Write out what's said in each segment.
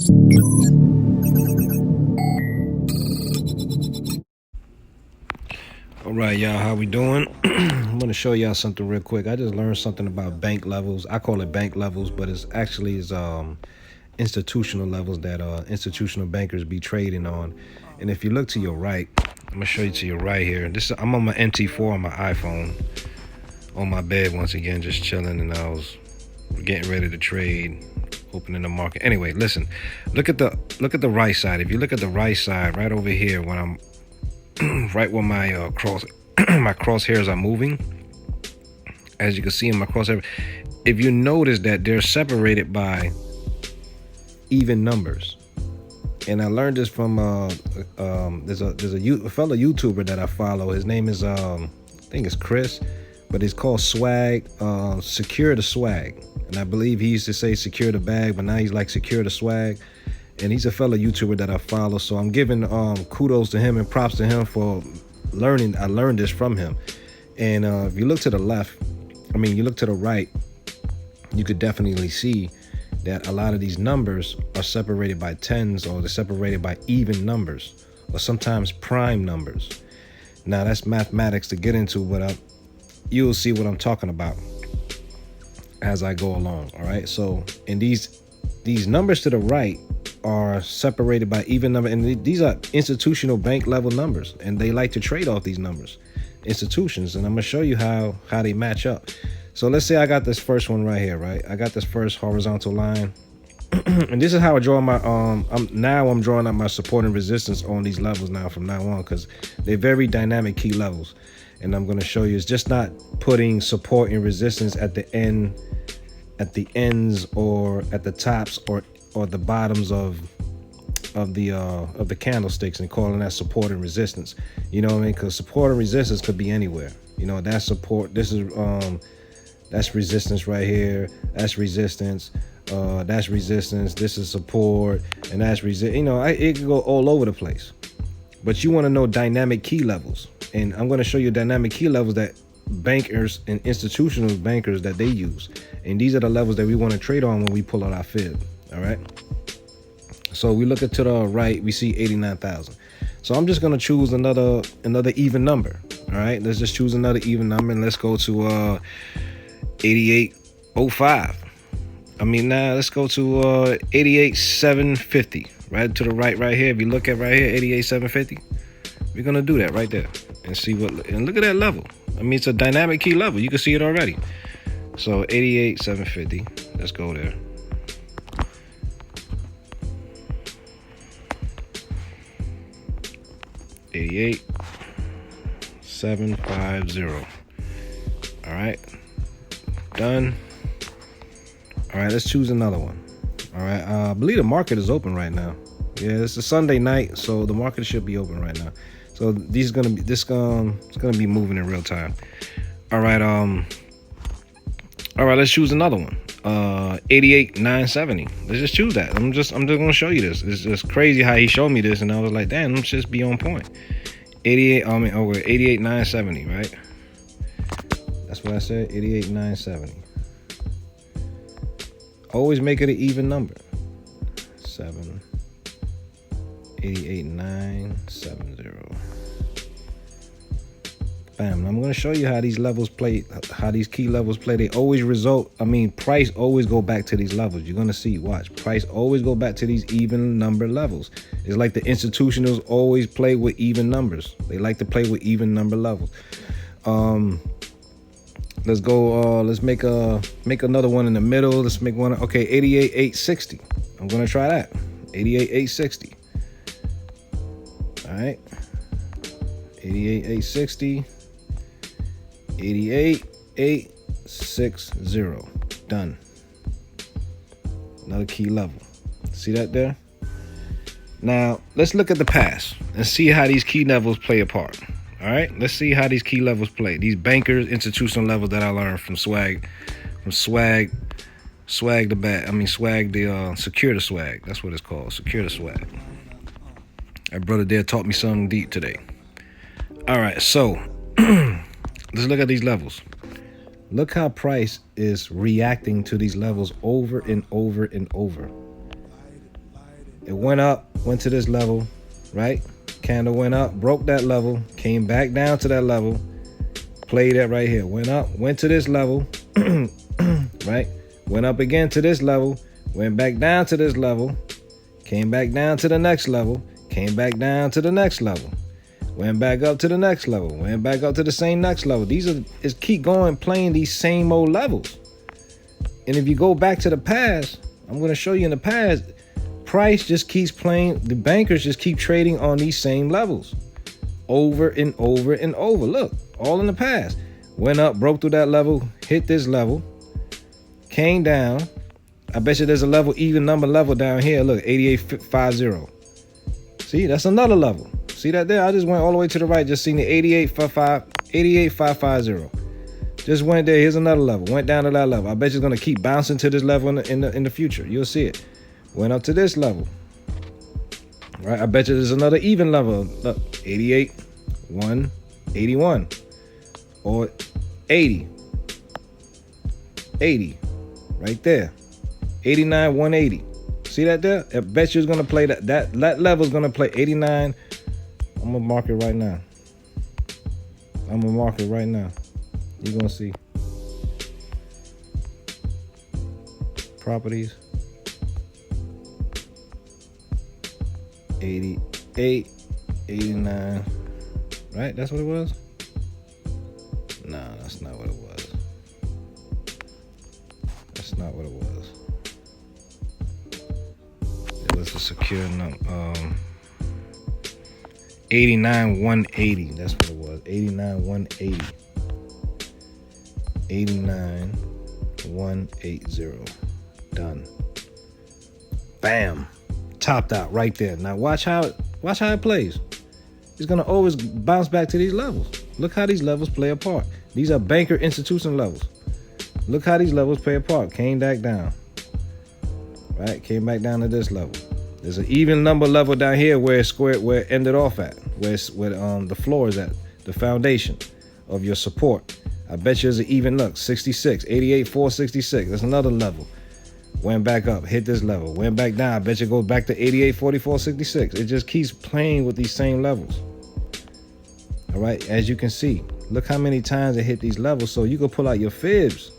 All right, y'all, how we doing? I'm gonna show y'all something real quick. I just learned something about bank levels. I call it bank levels, but it's actually institutional levels that institutional bankers be trading on. And if you look to your right, I'm gonna show you to your right here. I'm on my MT4 on my iPhone, on my bed once again, just chilling, and I was getting ready to trade, opening the market. Anyway, listen, look at the right side. If you look at the right side, right over here, when I'm right where my my crosshairs are moving, as you can see in my crosshair, if you notice that they're separated by even numbers. And I learned this from there's a fellow YouTuber that I follow. His name is I think it's Chris, but it's called Swag, Secure the Swag. And I believe he used to say secure the bag, but now he's like secure the swag. And he's a fellow YouTuber that I follow, so I'm giving kudos to him and props to him for learning. I learned this from him. And if you look to the left, you look to the right, you could definitely see that a lot of these numbers are separated by tens, or they're separated by even numbers, or sometimes prime numbers. Now that's mathematics to get into, but you'll see what I'm talking about as I go along. All right, so in these numbers to the right are separated by even number, and these are institutional bank level numbers, and they like to trade off these numbers, institutions, and I'm gonna show you how they match up. So let's say I got this first one right here, right? I got this first horizontal line and this is how I draw my I'm drawing up my support and resistance on these levels now from now on, because they're very dynamic key levels. And I'm going to show you, it's just not putting support and resistance at the ends or at the tops or the bottoms of the candlesticks and calling that support and resistance. You know what I mean? Because support and resistance could be anywhere. You know, that's support. This is that's resistance right here. That's resistance. That's resistance. This is support, and that's resist. You know, it can go all over the place. But you want to know dynamic key levels, and I'm going to show you dynamic key levels that bankers and institutional bankers that they use, and these are the levels that we want to trade on when we pull out our fib. All right. So we look at to the right, we see 89,000. So I'm just going to choose another even number. All right, let's just choose another even number, and let's go to 8805. Now let's go to 88,750. Right to the right here. If you look at right here, 88,750. We're gonna do that right there and see and look at that level. It's a dynamic key level. You can see it already. So 88,750. Let's go there. $88,750. All right, done. All right, let's choose another one. All right, I believe the market is open right now. Yeah, it's a Sunday night, so the market should be open right now. So it's gonna be moving in real time. All right, let's choose another one. 88,970. Let's just choose that. I'm just gonna show you this. It's just crazy how he showed me this, and I was like, damn, let's just be on point. 88,970, right? That's what I said. 88,970. Always make it an even number. 88,970. Bam. I'm going to show you how these levels play, how these key levels play. They always result. Price always go back to these levels. You're going to see. Watch. Price always go back to these even number levels. It's like the institutionals always play with even numbers. They like to play with even number levels. Let's go. Let's make another one in the middle. Let's make one. Okay, 88,860. I'm gonna try that. 88,860. All right. 88,860. 88,860. Done. Another key level. See that there? Now let's look at the past and see how these key levels play a part. All right, let's see how these key levels play. These bankers, institutional levels that I learned from Swag the bag. Swag the Secure the Swag. That's what it's called, Secure the Swag. That brother there taught me something deep today. All right, so let's look at these levels. Look how price is reacting to these levels over and over and over. It went up, went to this level, right? Candle went up, broke that level, came back down to that level, played that right here. Went up, went to this level, right? Went up again to this level, went back down to this level, came back down to the next level, came back down to the next level, went back up to the next level, went back up to the same next level. These are is keep going playing these same old levels. And if you go back to the past, I'm going to show you in the past, price just keeps playing. The bankers just keep trading on these same levels over and over and over. Look, all in the past. Went up, broke through that level, hit this level, came down. I bet you there's a level, even number level down here. Look, 8850. See, that's another level. See that there? I just went all the way to the right, just seen the 88550. Just went there. Here's another level. Went down to that level. I bet you're gonna keep bouncing to this level in the future. You'll see it. Went up to this level. Right? I bet you there's another even level. Look, 88, 181, or 80. 80, right there. 89, 180. See that there? I bet you it's gonna play that level's gonna play 89. I'm gonna mark it right now. I'm gonna mark it right now. You're gonna see. Properties. 88, 89. Right? That's what it was? No, that's not what it was. That's not what it was. It was a secure number. 89, 180. That's what it was. 89, 180. 89, 180. Done. Bam. Topped out right there. Now watch how it plays. It's gonna always bounce back to these levels. Look how these levels play apart. These are banker institution levels. Look how these levels play apart. Came back down. Right? Came back down to this level. There's an even number level down here where it's squared, where it ended off at, where the floor is at, the foundation of your support. I bet you there's an even look, 66, 88, 466. That's another level. Went back up, hit this level, went back down. I bet you it goes back to 88, 44, 66. It just keeps playing with these same levels. All right, as you can see, look how many times it hit these levels. So you can pull out your fibs.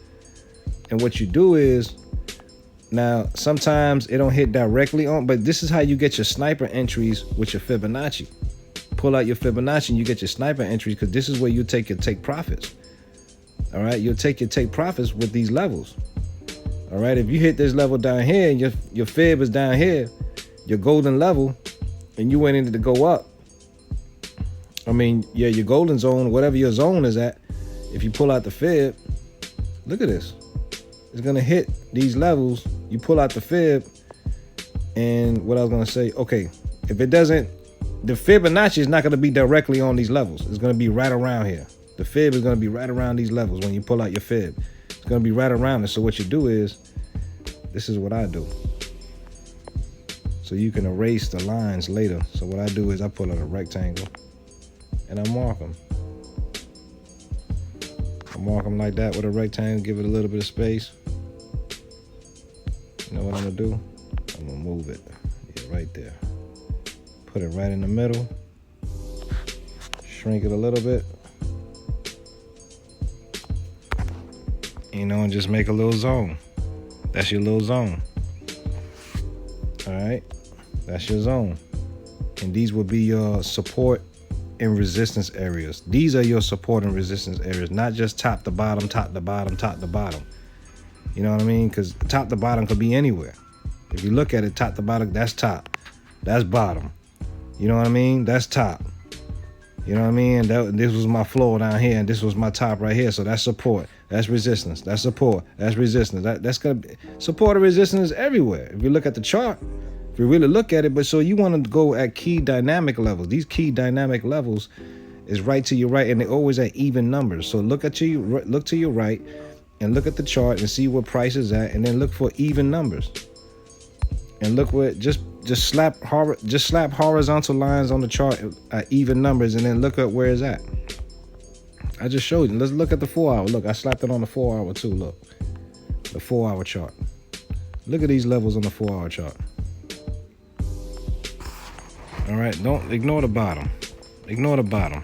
And what you do is, now, sometimes it don't hit directly on, but this is how you get your sniper entries with your Fibonacci. Pull out your Fibonacci and you get your sniper entries, because this is where you take profits. All right, you'll take profits with these levels. All right, if you hit this level down here and your fib is down here, your golden level, and you went into to go up. I mean, yeah, your golden zone, whatever your zone is at, if you pull out the fib, look at this. It's gonna hit these levels. You pull out the fib, and what I was gonna say, okay, if it doesn't, the Fibonacci is not gonna be directly on these levels. It's gonna be right around here. The fib is gonna be right around these levels when you pull out your fib. It's gonna be right around it. So what you do is, this is what I do. So you can erase the lines later. So what I do is I pull out a rectangle and I mark them. I mark them like that with a rectangle, give it a little bit of space. You know what I'm gonna do? I'm gonna move it, yeah, right there. Put it right in the middle. Shrink it a little bit. You know, and just make a little zone. That's your little zone. All right, that's your zone. And these will be your support and resistance areas. These are your support and resistance areas, not just top to bottom, top to bottom, top to bottom. You know what I mean? Because top to bottom could be anywhere. If you look at it, top to bottom, that's top. That's bottom. You know what I mean? That's top. You know what I mean? This was my floor down here, and this was my top right here. So that's support. That's resistance. That's support. That's resistance. That's gonna be support and resistance everywhere. If you look at the chart, if you really look at it, but so you want to go at key dynamic levels. These key dynamic levels is right to your right, and they're always at even numbers. So look to your right, and look at the chart and see where price is at, and then look for even numbers. And look where just slap horizontal lines on the chart at even numbers, and then look at where it's at. I just showed you. Let's look at the 4 hour. Look, I slapped it on the 4 hour too. Look, the 4 hour chart. Look at these levels on the 4 hour chart. All right, don't ignore the bottom. Ignore the bottom.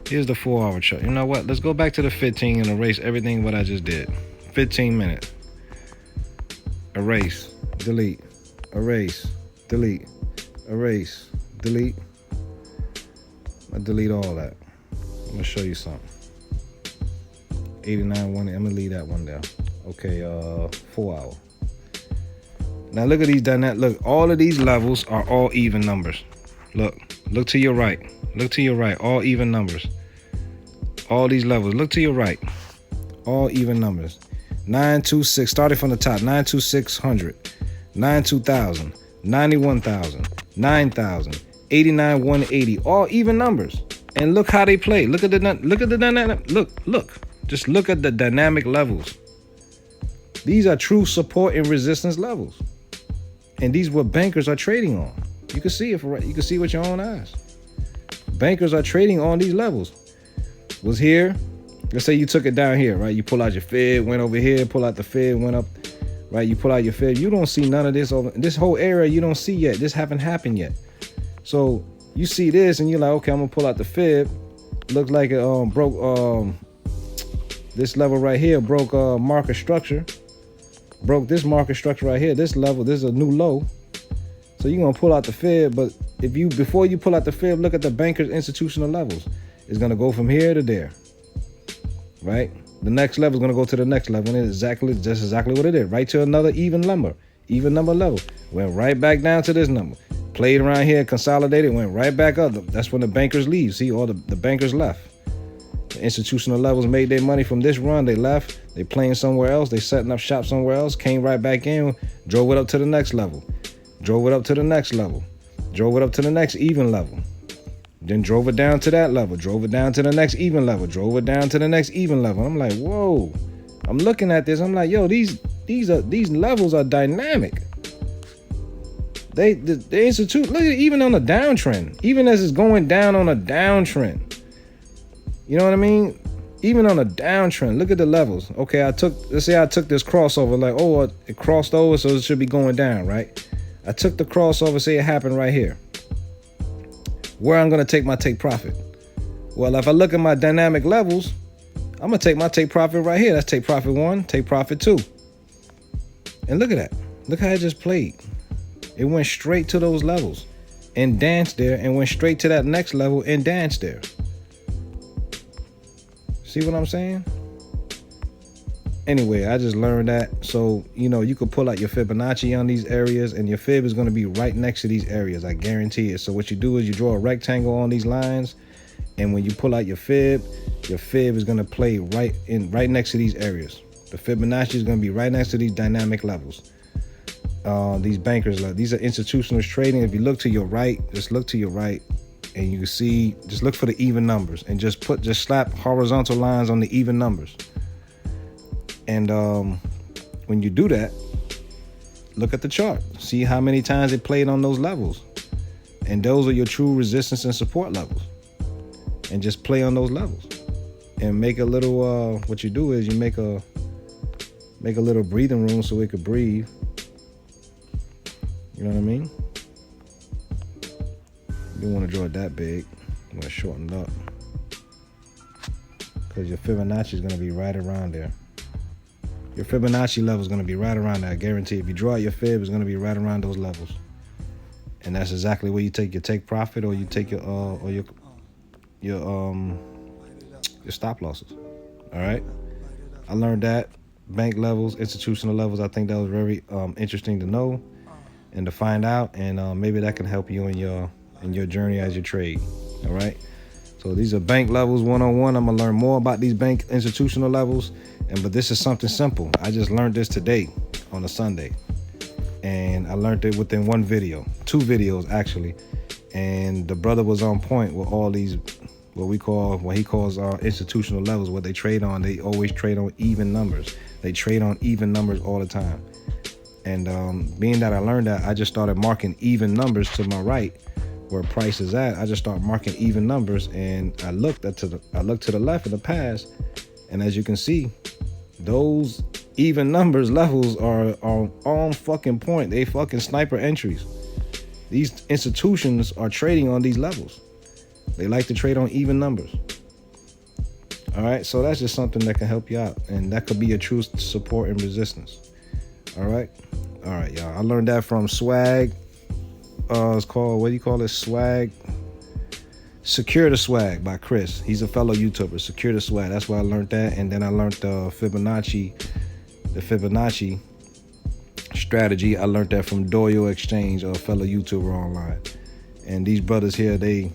Here's the 4-hour chart. You know what? Let's go back to the 15 and erase everything what I just did. 15 minutes. Erase, delete, erase, delete, erase, delete. I delete all that. I'm gonna show you something. 89 one. I'm gonna leave that one there. Okay, 4 hour. Now look at these dynamic. Look, all of these levels are all even numbers. Look to your right. Look to your right. All even numbers. All these levels. Look to your right. All even numbers. 926. Starting from the top. 92600. 92000. 91000. 9000. 89 180. All even numbers. And look how they play. Look at the dynamic. Look. Just look at the dynamic levels. These are true support and resistance levels. And these what bankers are trading on. You can see it you can see with your own eyes. Bankers are trading on these levels. Was here. Let's say you took it down here, right? You pull out your fib, went over here, pull out the fib, went up, right? You pull out your fib. You don't see none of this over this whole area. You don't see yet. This haven't happened yet. So you see this and you're like, okay, I'm gonna pull out the fib. Looks like it broke this level right here, broke market structure. Broke this market structure right here. This level, this is a new low. So you're gonna pull out the fib, but before you pull out the fib, look at the banker's institutional levels. It's gonna go from here to there, right? The next level is gonna go to the next level, and it's just exactly what it is. Right to another even number level. Went right back down to this number. Played around here, consolidated, went right back up. That's when the bankers leave. See, all the bankers left. The institutional levels made their money from this run. They left. They playing somewhere else. They setting up shop somewhere else. Came right back in. Drove it up to the next level. Drove it up to the next level. Drove it up to the next even level. Then drove it down to that level. Drove it down to the next even level. Drove it down to the next even level. I'm like, whoa. I'm looking at this. I'm like, yo, these levels are dynamic. The institute. Look at it, even on a downtrend. Even as it's going down on a downtrend. You know what I mean? Even on a downtrend, look at the levels. Okay, let's say I took this crossover, like, oh, it crossed over, so it should be going down, right? I took the crossover, say it happened right here. Where I'm gonna take my take profit? Well, if I look at my dynamic levels, I'm gonna take my take profit right here. That's take profit 1, take profit 2. And look at that. Look how it just played. It went straight to those levels and danced there, and went straight to that next level and danced there. See what I'm saying? Anyway, I just learned that. So, you could pull out your Fibonacci on these areas, and your fib is going to be right next to these areas. I guarantee it. So what you do is you draw a rectangle on these lines, and when you pull out your fib is going to play right next to these areas. The Fibonacci is going to be right next to these dynamic levels. These bankers, these are institutionals trading. If you look to your right, just look to your right. And you can see, just look for the even numbers and just slap horizontal lines on the even numbers. And when you do that, look at the chart. See how many times it played on those levels. And those are your true resistance and support levels. And just play on those levels. And make a little, what you do is you make a little breathing room so it could breathe. You know what I mean? You don't want to draw it that big. You want to shorten it up. Because your Fibonacci is going to be right around there. Your Fibonacci level is going to be right around there. I guarantee if you draw out your fib, it's going to be right around those levels. And that's exactly where you take your take profit, or you take your stop losses. All right. I learned that. Bank levels, institutional levels. I think that was very interesting to know and to find out. And maybe that can help you in your journey as you trade. All right. So these are bank levels 101. I'm gonna learn more about these bank institutional levels, but this is something simple. I just learned this today on a Sunday, and I learned it within one video, 2 videos actually. And the brother was on point with all these what he calls institutional levels. What they trade on, they always trade on even numbers. They trade on even numbers all the time. And being that I learned that, I just started marking even numbers to my right where price is at. I just start marking even numbers, and I looked to the left in the past, and as you can see, those even numbers levels are on fucking point. They fucking sniper entries. These institutions are trading on these levels. They like to trade on even numbers. All right, so that's just something that can help you out, and that could be a true support and resistance. All right, y'all. I learned that from Swag. It's called, what do you call it? Swag. Secure the Swag by Chris. He's a fellow YouTuber. Secure the Swag. That's where I learned that, and then I learned the Fibonacci strategy. I learned that from Doyle Exchange, a fellow YouTuber online. And these brothers here, they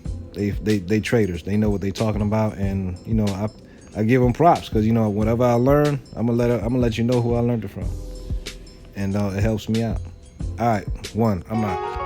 traders. They know what they talking about, and you know, I give them props because, you know, whatever I learn, I'm gonna let you know who I learned it from, and it helps me out. All right, I'm out.